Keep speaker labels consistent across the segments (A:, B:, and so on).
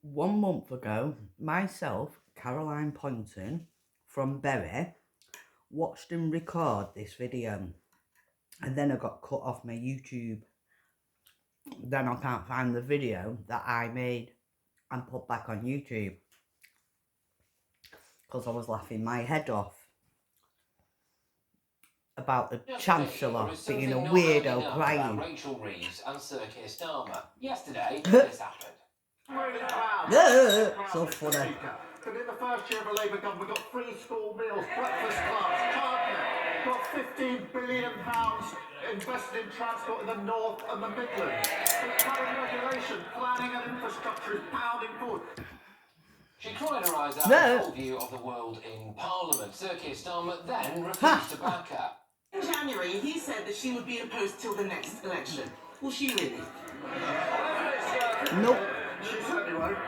A: 1 month ago, myself, Caroline Poynton from Bury, watched him record this video, and then I got cut off my YouTube. Then I can't find the video that I made and put back on YouTube because I was laughing my head off about the Chancellor being a weirdo crying.
B: Rachel Reeves and Sir Keir Starmer. Yesterday, this happened.
A: So funny.
C: But in the first year of a Labour government, got free school meals, breakfast clubs, childcare, got £15 billion invested in transport in the North and the Midlands. But cutting regulation, planning and infrastructure is pounding forward.
B: She cried her eyes out at the full view of the world in Parliament. Sir Keir Starmer then refused to back her.
D: In January, he said that she would be in post till the next election. Will she really?
A: Nope.
C: She certainly won't.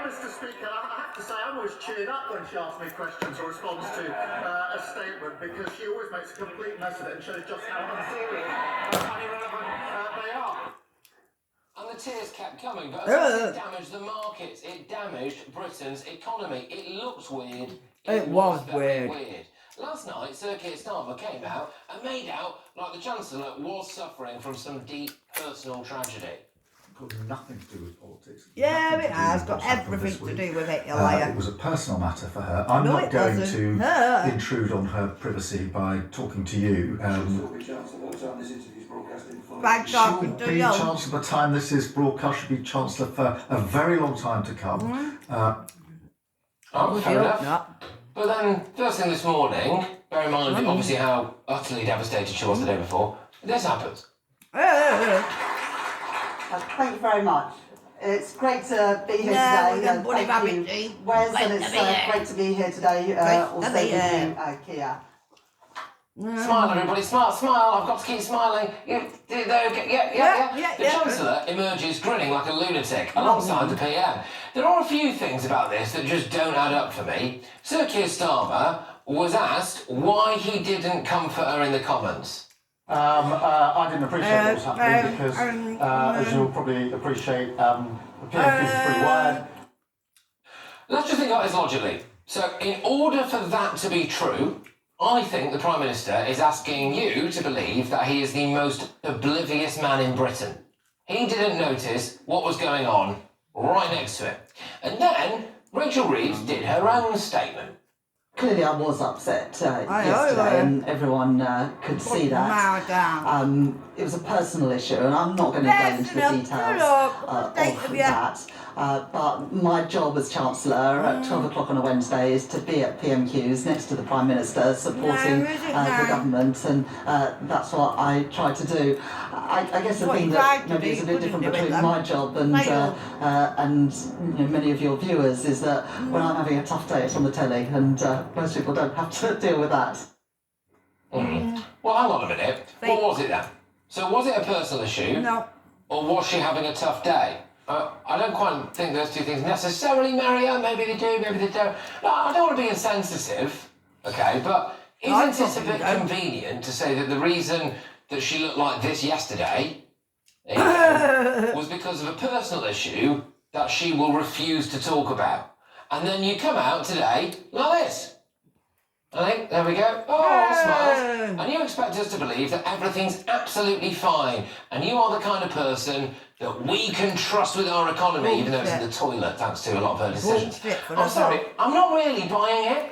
C: Mr. Speaker, I have to say I'm always cheered up when she asks me questions or responds to a statement, because she always makes a complete mess of it and shows just how unserious and irrelevant they are.
B: And the tears kept coming, but it damaged the markets. It damaged Britain's economy. It looks weird.
A: It was
B: very
A: weird.
B: Last night, Sir Keir Starmer came out and made out like the Chancellor was suffering from some deep personal tragedy.
C: Got nothing to do with politics.
A: Yeah, it has got everything to do with it, you liar.
C: It was a personal matter for her. I'm not going to intrude on her privacy by talking to you.
A: By talking to you.
C: Chancellor by the time this is broadcast. She'll be Chancellor for a very long time to come.
B: Fair enough. But then, first thing this morning, bear in mind obviously how utterly devastated she was the day before, this happens.
E: Thank you very much. It's great to be here today. Thank you, Wes, and it's great to be here today. Also with you, Kia.
B: Smile, everybody, smile. I've got to keep smiling. Yeah. The Chancellor emerges grinning like a lunatic alongside the PM. There are a few things about this that just don't add up for me. Sir Keir Starmer was asked why he didn't comfort her in the Commons.
C: I didn't appreciate what was happening because, as you'll probably appreciate, the PMQs is pretty wired.
B: Let's just think about this logically. So, in order for that to be true, I think the Prime Minister is asking you to believe that he is the most oblivious man in Britain. He didn't notice what was going on right next to him. And then Rachel Reeves did her own statement.
E: Clearly I was upset yesterday, and everyone could see that. It was a personal issue, and I'm not going to go into the details of that. But my job as Chancellor at 12 o'clock on a Wednesday is to be at PMQs next to the Prime Minister supporting the government, and that's what I try to do. I guess the thing that maybe is a bit different between my job and many of your viewers is that when I'm having a tough day, it's on the telly, and most people don't have to deal with that.
B: Well, hang on a minute. What was it then? So was it a personal issue?
A: No.
B: Or was she having a tough day? I don't quite think those two things necessarily marry up. Maybe they do, maybe they don't. No, I don't want to be insensitive, okay, but isn't it a bit convenient to say that the reason that she looked like this yesterday was because of a personal issue that she will refuse to talk about? And then you come out today like this. I think, there we go. Oh, smiles. And you expect us to believe that everything's absolutely fine. And you are the kind of person that we can trust with our economy, even though it's in the toilet, thanks to a lot of her decisions. I'm sorry, I'm not really buying it.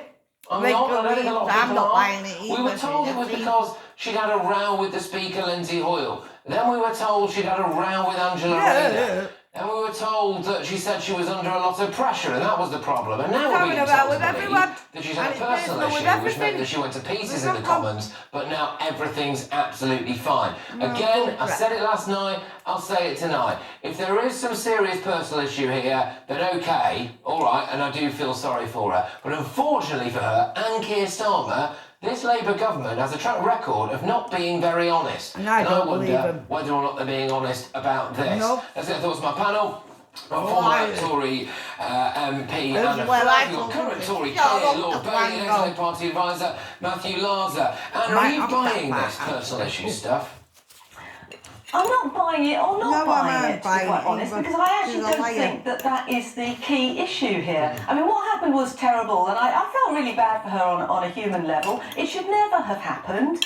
B: I don't think a lot of people are.
A: Buying it either.
B: We were told it was because she'd had a row with the Speaker, Lindsay Hoyle. Then we were told she'd had a row with Angela Rayner. And we were told that she said she was under a lot of pressure, and that was the problem. And now we're being told to believe that she's had a personal issue, which meant that she went to pieces in the Commons, but now everything's absolutely fine. Again, I said it last night, I'll say it tonight. If there is some serious personal issue here, then okay, all right, and I do feel sorry for her. But unfortunately for her and Keir Starmer, this Labour government has a track record of not being very honest. And I wonder whether or not they're being honest about this. Let's get thoughts from my panel. Former Tory MP and current Tory Chair, Lord Bailey, National Party Advisor Matthew Larser. And are you buying this personal issue stuff?
F: I'm not buying it or not buying it, to be quite honest, because I actually don't think that that is the key issue here. I mean, what happened was terrible, and I felt really bad for her on a human level. It should never have happened.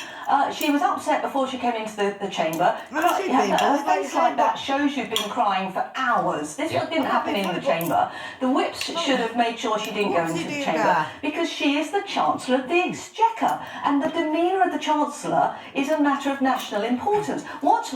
F: She was upset before she came into the chamber. A face like that shows you've been crying for hours. This didn't happen in the chamber. The whips should have made sure she didn't go into the chamber, because she is the Chancellor of the Exchequer, and the demeanour of the Chancellor is a matter of national importance. What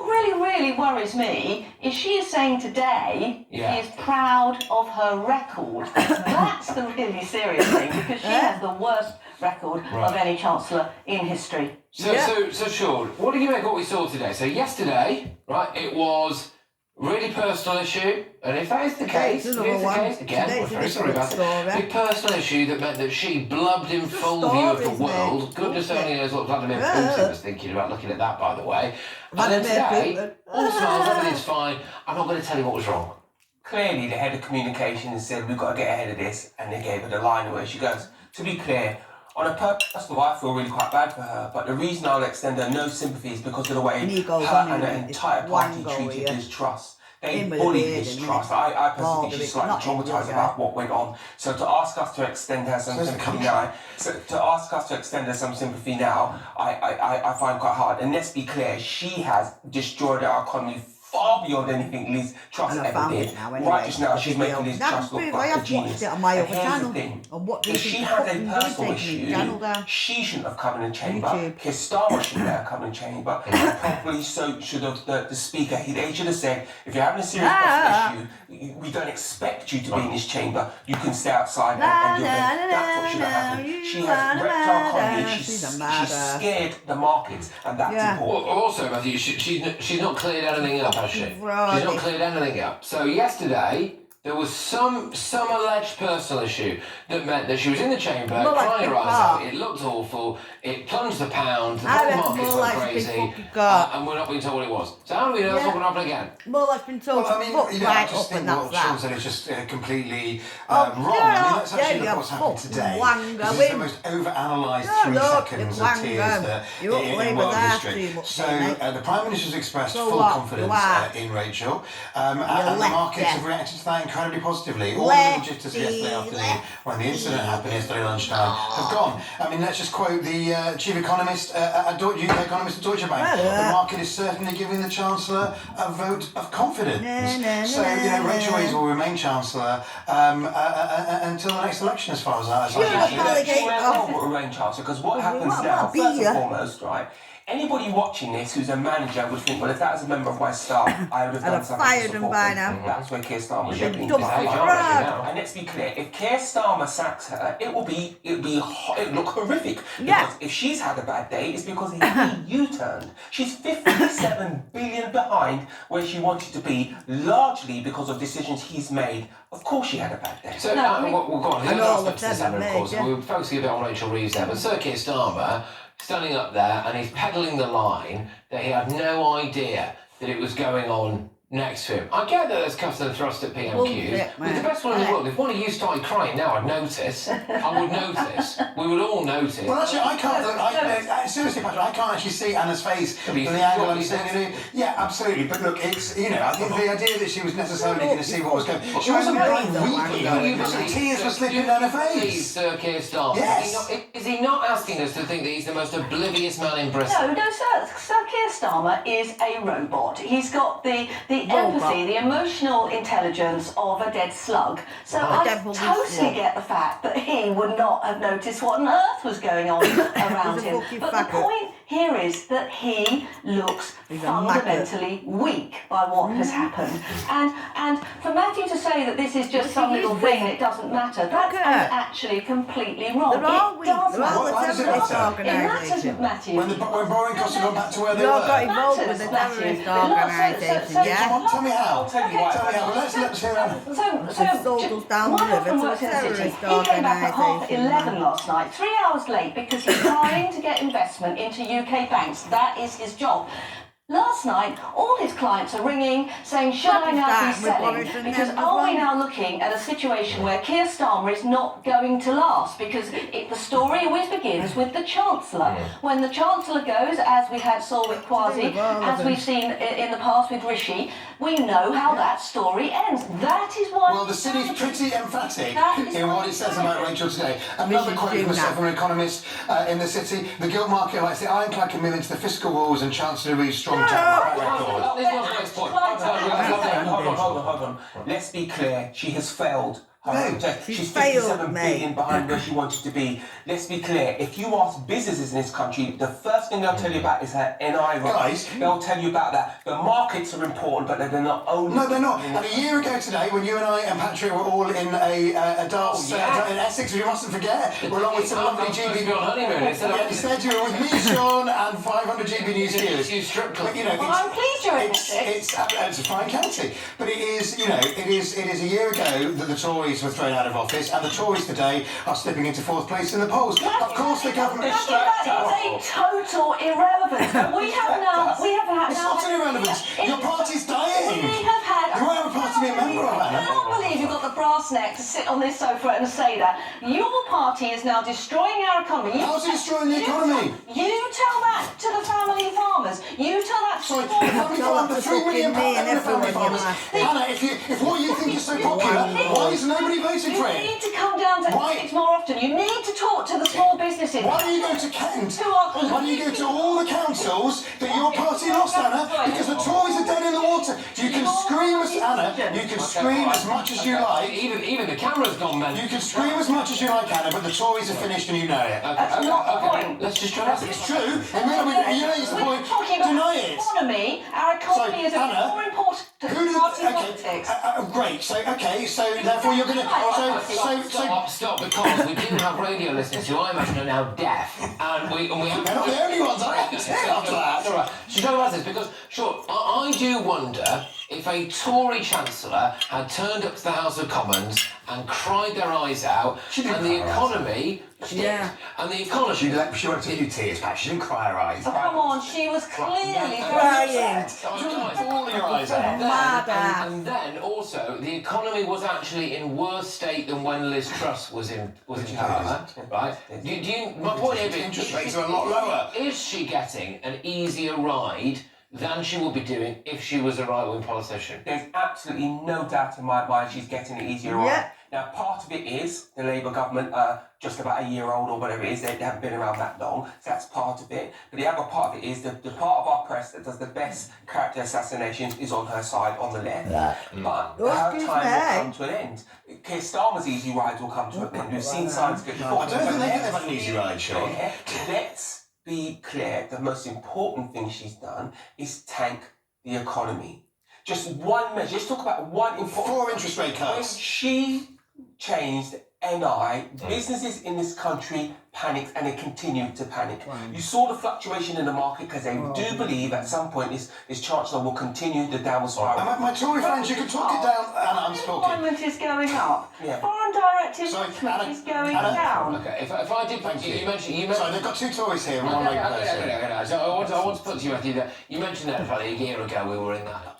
F: really worries me is she is saying today she is proud of her record. That's the really serious thing, because she has the worst record of any Chancellor in history.
B: So Sean, what do you make of what we saw today? So yesterday, right, it was really personal issue, and if that is the case, again, we're very sorry about it. Big personal issue that meant that she blubbed in full view of the world. Goodness only knows what Vladimir Putin was thinking about looking at that, by the way. And then today, all smiles, everything's fine. I'm not going to tell you what was wrong.
G: Clearly, the head of communications said, we've got to get ahead of this, and they gave her the line where she goes, to be clear, on a personal, I feel really quite bad for her, but the reason I'll extend her no sympathy is because of the way her and her entire party treated Liz Truss. They bullied Liz Truss. I personally think she's slightly traumatised about what went on. So to ask us to extend her some sympathy now, I find quite hard. And let's be clear, she has destroyed our economy far beyond anything Liz Truss ever did. Right just now, she's making Liz Truss look like a genius. And here's the thing, if she had a personal issue, she shouldn't have come in the chamber. Keir Starmer shouldn't have come in the chamber. And probably so should have the Speaker. They should have said, if you're having a serious personal issue, we don't expect you to be in this chamber. You can stay outside and do it. That's what should have happened. She has wrecked our economy. She's scared the markets, and that's important.
B: Also, Matthew, she's not cleared anything up, has she? She's not cleared anything up. So yesterday, there was some alleged personal issue that meant that she was in the chamber, crying her eyes out. It looked awful. It plunged the pound. The whole markets went crazy, and we're not being told what it was. So how do we know it's not going to happen again?
A: Well, I've been told
H: I just think what Sean said is just completely wrong. I mean, that's actually what's happened today. This is the most over-analysed 3 seconds of tears in world history. So the Prime Minister's expressed full confidence in Rachel, and the markets have reacted to that incredibly positively. All the jitters yesterday afternoon, when the incident happened yesterday lunchtime, have gone. I mean, let's just quote the chief economist, UK economist at Deutsche Bank. The market is certainly giving the Chancellor a vote of confidence. So, Rachel Reeves will remain Chancellor until the next election, as far as I know.
G: She will remain Chancellor, because what happens now, first and foremost, right? Anybody watching this who's a manager would think, well, if that was a member of my staff, I would have done something to support them. That's where Keir Starmer should be. And let's be clear, if Keir Starmer sacks her, it'll look horrific. Because if she's had a bad day, it's because he U-turned. She's 57 billion behind where she wanted to be, largely because of decisions he's made. Of course she had a bad day.
B: So, we'll go on. Of course, we were focusing a bit on Rachel Reeves there, but Sir Keir Starmer, standing up there, and he's peddling the line that he had no idea that it was going on next to him. I get that there's cuffs and thrust at PMQs, but the best one in the world, if one of you started crying now, I'd notice. I would notice. We would all notice.
H: Well, actually, I can't, seriously, Patrick, I can't actually see Anna's face from the angle I'm sitting in. Yeah, absolutely. But look, it's, I think the idea that she was necessarily going to see what was going on. She wasn't weeping. Tears were slipping down her face.
B: Sir Keir Starmer.
H: Yes.
B: Is he not asking us to think that he's the most oblivious man in Bristol?
F: No, Sir Keir Starmer is a robot. He's got the empathy, the emotional intelligence of a dead slug. So I totally get the fact that he would not have noticed what on earth was going on around him. But the point here is that he looks fundamentally weak by what has happened. And for Matthew to say that this is just some little thing and it doesn't matter, that's actually completely wrong. It does matter. It matters, Matthew.
H: When borrowing costs have gone back to where they were.
A: You got involved with the terrorist organisation, yeah?
H: Tell me how. Tell me how. Let's hear that.
F: My husband works in the city. He came back at 11:30 last night, 3 hours late, because he's trying to get investment into UK banks. That is his job. Last night, all his clients are ringing, saying, should I now be selling? Because are we now looking at a situation where Keir Starmer is not going to last? Because the story always begins with the Chancellor. When the Chancellor goes, as we saw with Kwasi, as we've seen in the past with Rishi, we know how that story ends. That is why...
H: Well, the city's pretty emphatic in what it says about Rachel today. Another quote from a several economists in the city. The gilt market likes the ironclad commitment to the fiscal rules and Chancellor Reeve's strong track record.
G: Hold on. Let's be clear. She has failed. She's 57 billion behind where she wanted to be. Let's be clear. If you ask businesses in this country, the first thing they'll tell you about is her NI rise. They'll tell you about that. The markets are important, but they're not only.
H: No, they're not. And a year ago today, when you and I and Patrick were all in a darts in Essex, we mustn't forget, we're along with some lovely GB. Instead, you were with me, Sean, and 500 GBNEWS viewers. But you know,
F: I'm pleased you're in
H: it's a fine county, but it is a year ago that the Tories were thrown out of office, and the Tories today are slipping into 4th place in the polls. Of course, the government.
F: That is a total irrelevance. We have now.
H: It's not an irrelevance. Your party's dying.
F: We have had.
H: You won't have a party to be a member of, Anna.
F: I can't believe you've got the brass neck to sit on this sofa and say that. Your party is now destroying our economy.
H: How's it destroying the economy?
F: You tell that to the family farmers. You tell that to
H: the family farmers. The 3 million family farmers. Anna, if what you think is so popular, why is nobody voting for it?
F: You need to come down to Essex more often. You need to talk to the small businesses.
H: Why do you go to Kent? Why do you go to all the councils that your party lost, Anna? Because the Tories are dead in the water. You can scream as Anna. You can scream as much as you like.
B: Even the camera's gone, man.
H: You can scream as much as you like, Anna, but the Tories are finished and you know it.
F: That's not the point.
B: Let's just try it.
H: It's true. You know it's the point. Deny it.
F: Economy. Our economy is more important to party politics.
H: Great. So therefore you're going to.
B: Stop, because we do have radio listeners who I imagine are now deaf, and we have.
H: They're not the only ones. I have to say after that.
B: All right. Should I ask this? Because sure, I do wonder if a Tory Chancellor had turned up to the House of Commons and cried their eyes out, and the economy. And the economy.
H: She went to a few tears, Pat. She didn't cry her eyes.
F: Oh, come on, she was clearly
H: crying. She wasn't bawling her eyes out.
B: And then also, the economy was actually in worse state than when Liz Truss was in power, right? My point is,
H: interest rates are a lot lower.
B: Is she getting an easier ride than she would be doing if she was a right-wing politician?
G: There's absolutely no doubt in my mind she's getting an easier ride. Now, part of it is the Labour government just about a year old or whatever it is. They haven't been around that long, so that's part of it. But the other part of it is the part of our press that does the best character assassinations is on her side, on the left. But her time will come to an end. Keir Starmer's easy rides will come to an end. We've seen signs good before.
H: I don't think they've had an easy ride, Sean.
G: Let's be clear. The most important thing she's done is tank the economy. Just one measure. Let's talk about one important.
H: 4 interest rate cuts.
G: When she changed NI, businesses in this country panicked and they continued to panic. You saw the fluctuation in the market because they do believe at some point this Chancellor will continue the downward spiral.
H: My Tory friends, you can talk it down. Anna, I'm talking.
F: Unemployment is going up. Foreign direct investment is going down.
B: Okay, if I did, you mentioned.
H: Sorry, they've got 2 Tories here and one Labour person.
B: Okay. So I want to put to you, Matthew, that you mentioned that about a year ago we were in that.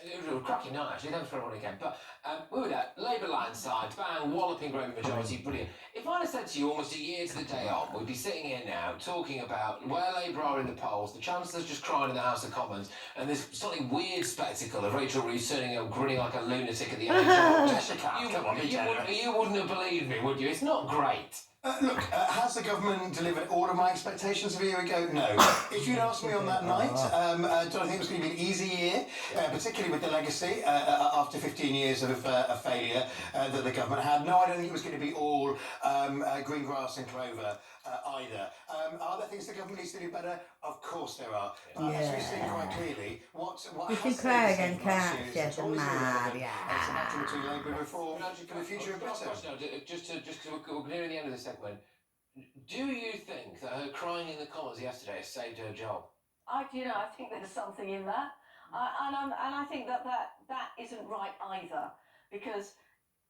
B: It was a cracking night, actually. Thanks for everyone again. But we were there, Labour line side, bang, walloping great majority, brilliant. If I'd have said to you almost a year to the day on, we'd be sitting here now talking about where Labour are in the polls, the Chancellor's just crying in the House of Commons, and this slightly weird spectacle of Rachel Reeves turning up, grinning like a lunatic at the end. You wouldn't have believed me, would you? It's not great.
H: Look, has the government delivered all of my expectations of a year ago? No. If you'd asked me on that night, do I think it was going to be an easy year, particularly with the legacy after 15 years of failure that the government had? No, I don't think it was going to be all green grass and clover either. Are there things the government needs to do better? Of course there are. But as we've seen quite clearly, what
A: you
H: has
A: can cry again, can't you? It's a mad,
H: it's an action between Labour and Reform for the future of Britain.
B: Just because we're nearing the end of the segment, do you think that her crying in the Commons yesterday has saved her job?
F: I think there's something in that, and I think that isn't right either, because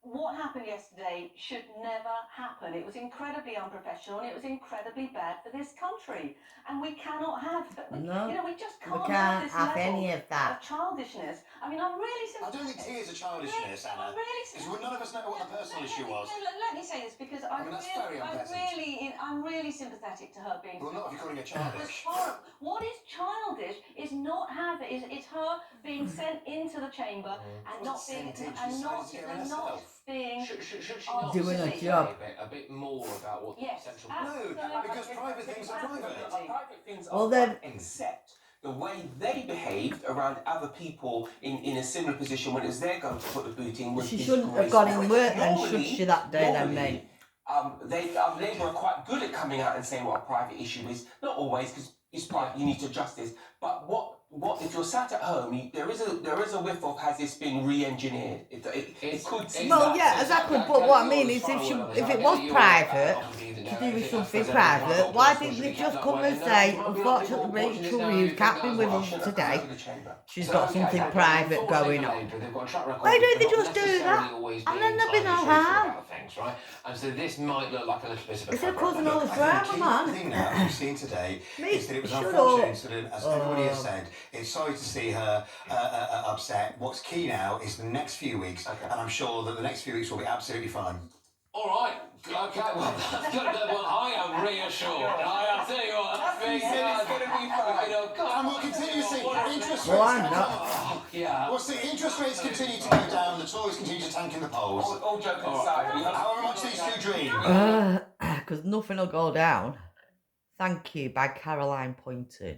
F: what happened yesterday should never happen. It was incredibly unprofessional and it was incredibly bad for this country. And we cannot have,
A: No,
F: you know, we just
A: we
F: can't
A: can't
F: have this
A: have
F: level
A: any of that.
F: childishness. I mean, I'm really
H: I don't think tears are childishness, Anna. Because none of us know what the personal issue was.
F: Let me say this because
H: I mean, that's very unpleasant.
F: I'm really sympathetic to her being.
H: Well, not if you're calling her childish.
F: What is childish is not having is her being sent into the chamber and not being
B: Should she not
A: doing a
B: say
A: job.
B: a bit more about what the central...
H: No, because private things are private.
G: Private things
A: Well,
G: are
A: then-
G: except the way they behaved around other people in a similar position when it was their go to put the boot in was
A: She shouldn't have gone in work then, should
G: Normally-
A: she, that day then,
G: normally,
A: mate?
G: Labour are quite good at coming out and saying what a private issue is. Not always, because it's private, you need to adjust this. But what if you're sat at home, there is a whiff of has this been re-engineered? It could seem
A: Well, yeah, exactly. But what I mean is, if it was private, to do with something private, why didn't they just come and say, unfortunately, Rachel Reeves can't be with us today. She's got something private going on. Why don't they just do that? And then there'll be no harm.
B: Right? And so this might look like a little bit of a
A: Instead of causing all this drama,
H: The
A: man.
H: thing now we've seen today is that it was an
A: Shut
H: unfortunate
A: up.
H: incident, as everybody has said. It's sorry to see her upset. What's key now is the next few weeks, and I'm sure that the next few weeks will be absolutely fine.
B: All right. Okay. Well, that's good. Well, I am reassured. I'll tell you what.
G: It's going to be fine.
H: And we'll continue to see interest rates.
A: Well, I'm not.
B: Yeah.
H: We'll see interest rates continue to go down. The Tories continue to tank in the polls.
G: All joking aside,
H: However much these two dream.
A: Because nothing will go down. Thank you by Caroline Poynton.